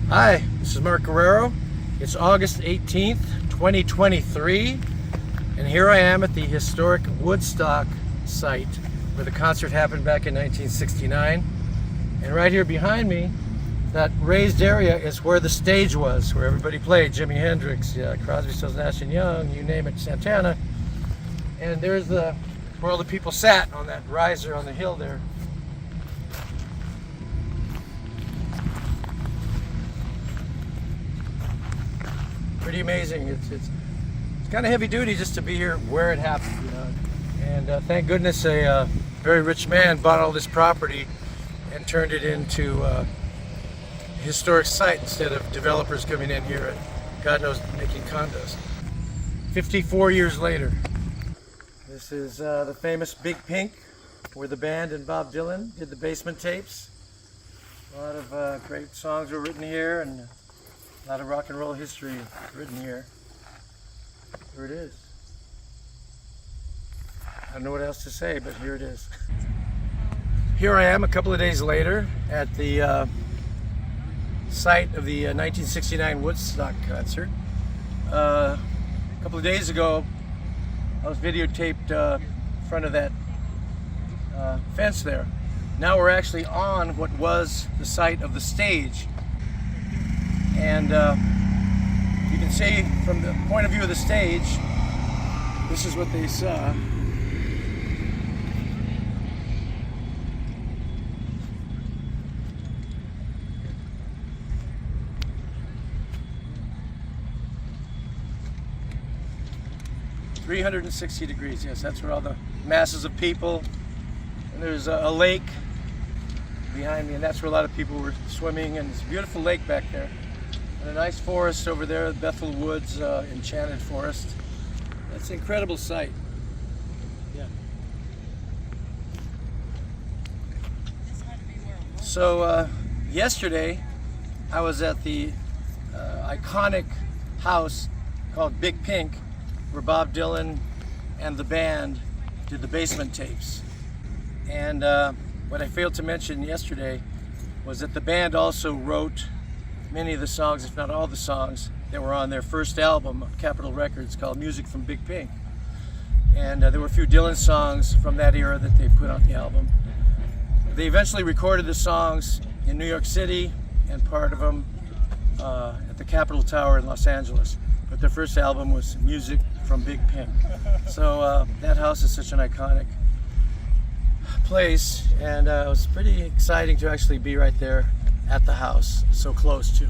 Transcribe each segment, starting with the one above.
Hi, this is Mark Guerrero. It's August 18th, 2023, and here I am at the historic Woodstock site where the concert happened back in 1969. And right here behind me, that raised area is where the stage was, where everybody played. Jimi Hendrix, Crosby, Stills, Nash & Young, you name it, Santana. And there's where all the people sat on that riser on the hill there. Pretty amazing. It's kind of heavy duty just to be here where it happened, you know. And thank goodness a very rich man bought all this property and turned it into a historic site instead of developers coming in here and God knows making condos. 54 years later. This is the famous Big Pink, where the band and Bob Dylan did the basement tapes. A lot of great songs were written here, and a lot of rock and roll history written here. Here it is. I don't know what else to say, but here it is. Here I am a couple of days later at the site of the 1969 Woodstock concert. A couple of days ago, I was videotaped in front of that fence there. Now we're actually on what was the site of the stage. And you can see from the point of view of the stage, this is what they saw. .360 degrees, yes, that's where all the masses of people, and there's a lake behind me, and that's where a lot of people were swimming, and it's a beautiful lake back there. And a nice forest over there, the Bethel Woods Enchanted Forest. That's an incredible sight. Yeah. So yesterday I was at the iconic house called Big Pink, where Bob Dylan and the band did the basement tapes. And what I failed to mention yesterday was that the band also wrote many of the songs, if not all the songs, that were on their first album of Capitol Records called Music from Big Pink. And there were a few Dylan songs from that era that they put on the album. They eventually recorded the songs in New York City and part of them at the Capitol Tower in Los Angeles. But their first album was Music from Big Pink. So that house is such an iconic place, and it was pretty exciting to actually be right there at the house, so close to.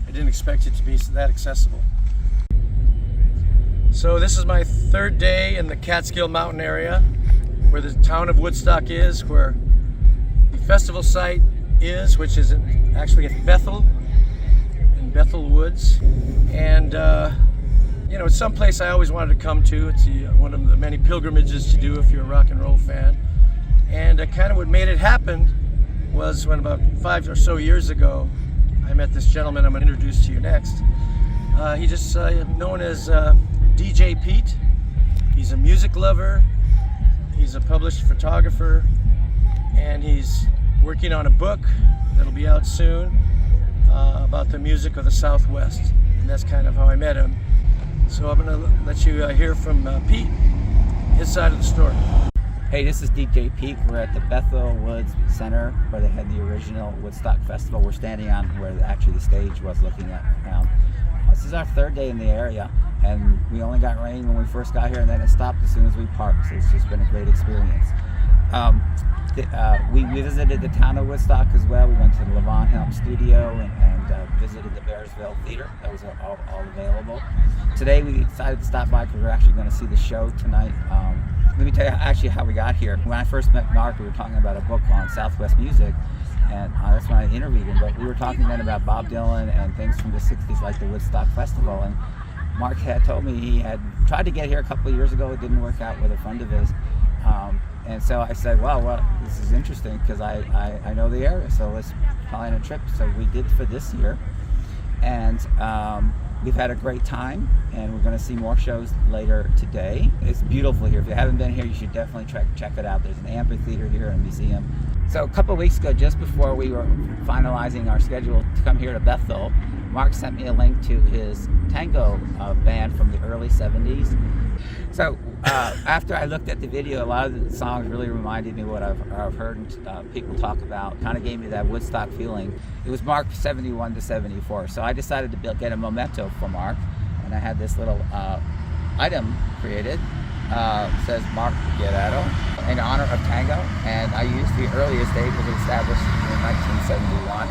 I didn't expect it to be that accessible. So this is my third day in the Catskill Mountain area, where the town of Woodstock is, where the festival site is, which is actually in Bethel Woods. And you know, it's someplace I always wanted to come to. It's one of the many pilgrimages to do if you're a rock and roll fan. And kind of what made it happen was when about 5 or so years ago, I met this gentleman I'm going to introduce to you next. He just known as DJ Pete. He's a music lover, he's a published photographer, and he's working on a book that'll be out soon about the music of the Southwest. And that's kind of how I met him. So I'm going to let you hear from Pete, his side of the story. Hey, this is DJ Pete. We're at the Bethel Woods Center where they had the original Woodstock Festival. We're standing on where actually the stage was, looking around. This is our third day in the area, and we only got rain when we first got here, and then it stopped as soon as we parked, so it's just been a great experience. We visited the town of Woodstock as well. We went to the Levon Helm studio and visited the Bearsville Theater. That was all available. Today we decided to stop by because we're actually going to see the show tonight. Let me tell you actually how we got here. When I first met Mark, we were talking about a book on Southwest music, and that's when I interviewed him. But we were talking then about Bob Dylan and things from the 60s like the Woodstock Festival. And Mark had told me he had tried to get here a couple of years ago. It didn't work out with a friend of his. And so I said, well, this is interesting because I know the area, so let's plan a trip. So we did for this year. And we've had a great time, and we're going to see more shows later today. It's beautiful here. If you haven't been here, you should definitely check it out. There's an amphitheater here and a museum. So a couple of weeks ago, just before we were finalizing our schedule to come here to Bethel, Mark sent me a link to his tango band from the early 70s. So after I looked at the video, a lot of the songs really reminded me of what I've heard people talk about, kind of gave me that Woodstock feeling. It was marked 71 to 74, so I decided to get a memento for Mark, and I had this little item created. Says Mark Guerrero in honor of tango, and I used the earliest date was established in 1971.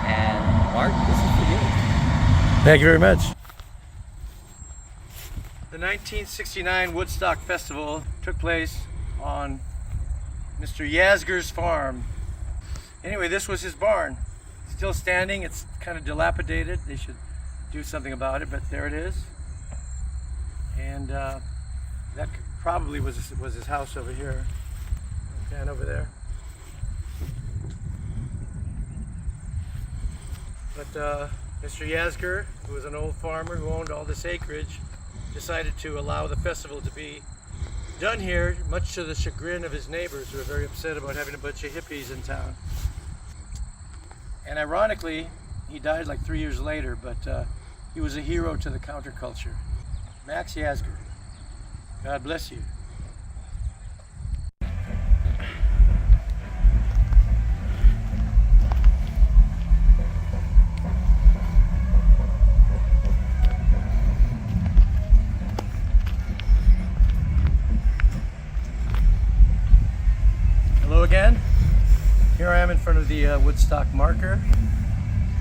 And Mark, this is for you. Thank you very much. The 1969 Woodstock Festival took place on Mr. Yasgur's farm. Anyway, this was his barn. Still standing. It's kind of dilapidated. They should do something about it, but there it is. And that probably was his house over here, and over there. But Mr. Yasgur, who was an old farmer who owned all this acreage, decided to allow the festival to be done here, much to the chagrin of his neighbors, who were very upset about having a bunch of hippies in town. And ironically, he died like 3 years later, but he was a hero to the counterculture. Max Yasgar. God bless you. Hello again. Here I am in front of the Woodstock marker,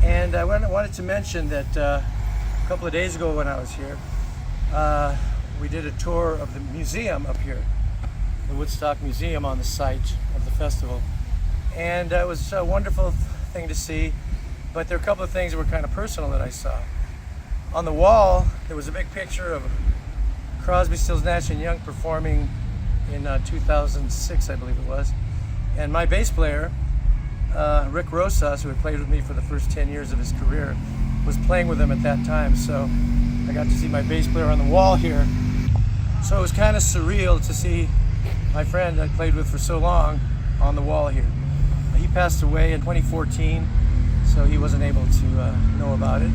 and I wanted to mention that a couple of days ago when I was here, we did a tour of the museum up here, the Woodstock Museum on the site of the festival. And it was a wonderful thing to see, but there are a couple of things that were kind of personal that I saw. On the wall, there was a big picture of Crosby, Stills, Nash & Young performing in 2006, I believe it was. And my bass player, Rick Rosas, who had played with me for the first 10 years of his career, was playing with him at that time. So I got to see my bass player on the wall here. So it was kind of surreal to see my friend I played with for so long on the wall here. He passed away in 2014, so he wasn't able to know about it.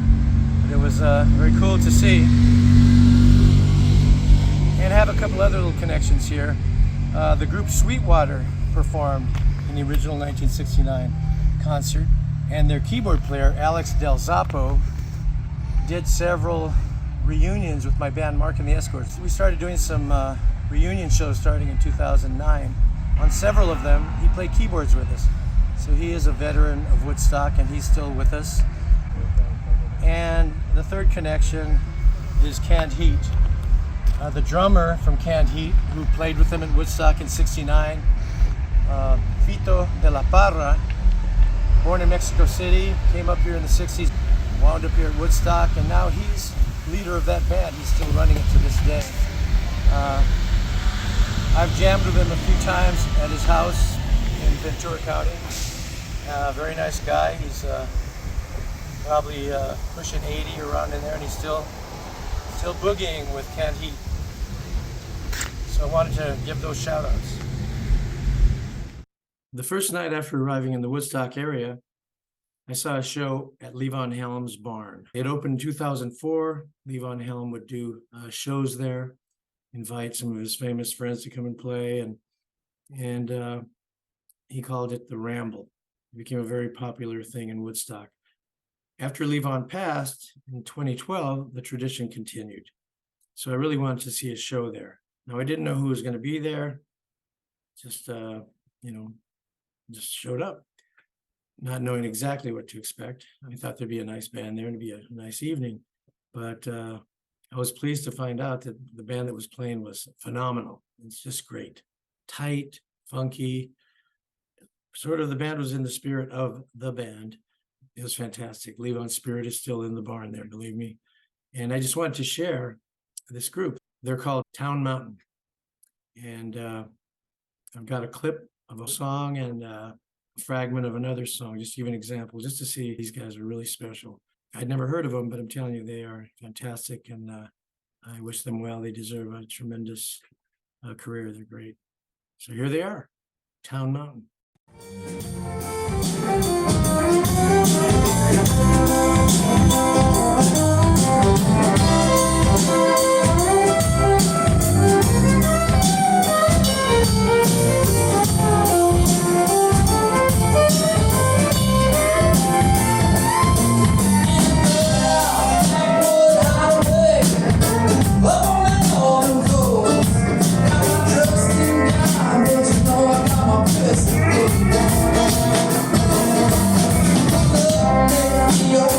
But it was very cool to see. And I have a couple other little connections here. The group Sweetwater performed in the original 1969 concert, and their keyboard player, Alex Del Zappo, did several reunions with my band Mark and the Escorts. We started doing some reunion shows starting in 2009. On several of them, he played keyboards with us. So he is a veteran of Woodstock, and he's still with us. And the third connection is Canned Heat. The drummer from Canned Heat, who played with them at Woodstock in '69, Fito de la Parra, born in Mexico City, came up here in the '60s, wound up here at Woodstock, and now he's leader of that band. He's still running it to this day. I've jammed with him a few times at his house in Ventura County. Very nice guy. He's probably pushing 80 around in there, and he's still boogieing with Canned Heat. So I wanted to give those shout outs. The first night after arriving in the Woodstock area, I saw a show at Levon Helm's barn. It opened in 2004. Levon Helm would do shows there, invite some of his famous friends to come and play, and he called it the Ramble. It became a very popular thing in Woodstock. After Levon passed in 2012, the tradition continued. So I really wanted to see a show there. Now I didn't know who was going to be there. Just showed up, not knowing exactly what to expect. I thought there'd be a nice band there and it'd be a nice evening. But I was pleased to find out that the band that was playing was phenomenal. It's just great. Tight, funky. Sort of the band was in the spirit of the band. It was fantastic. Levon's spirit is still in the barn there, believe me. And I just wanted to share this group. They're called Town Mountain. And I've got a clip of a song and a fragment of another song, just to give an example, just to see these guys are really special. I'd never heard of them, but I'm telling you, they are fantastic, and I wish them well. They deserve a tremendous career. They're great. So here they are, Town Mountain. Your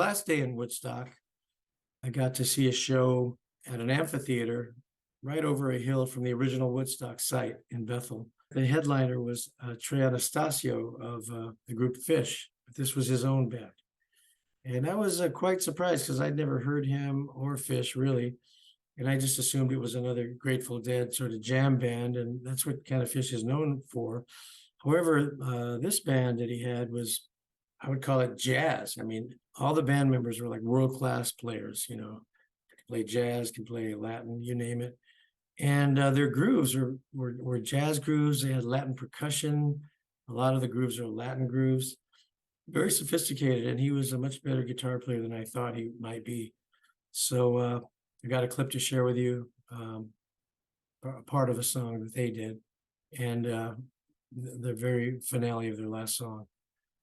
last day in Woodstock, I got to see a show at an amphitheater right over a hill from the original Woodstock site in Bethel. The headliner was Trey Anastasio of the group Fish. This was his own band. And I was quite surprised because I'd never heard him or Fish really. And I just assumed it was another Grateful Dead sort of jam band. And that's what kind of Fish is known for. However, this band that he had was, I would call it jazz. I mean, all the band members were like world-class players, you know, can play jazz, can play Latin, you name it. And their grooves were jazz grooves. They had Latin percussion. A lot of the grooves are Latin grooves. Very sophisticated, and he was a much better guitar player than I thought he might be. So I got a clip to share with you, a part of a song that they did, and the very finale of their last song.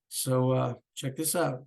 So check this out.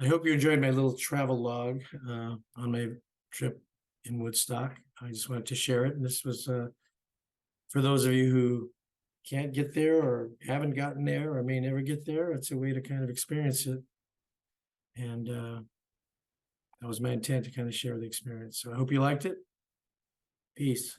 I hope you enjoyed my little travel log on my trip in Woodstock. I just wanted to share it. And this was for those of you who can't get there or haven't gotten there or may never get there. It's a way to kind of experience it. And that was my intent, to kind of share the experience. So I hope you liked it. Peace.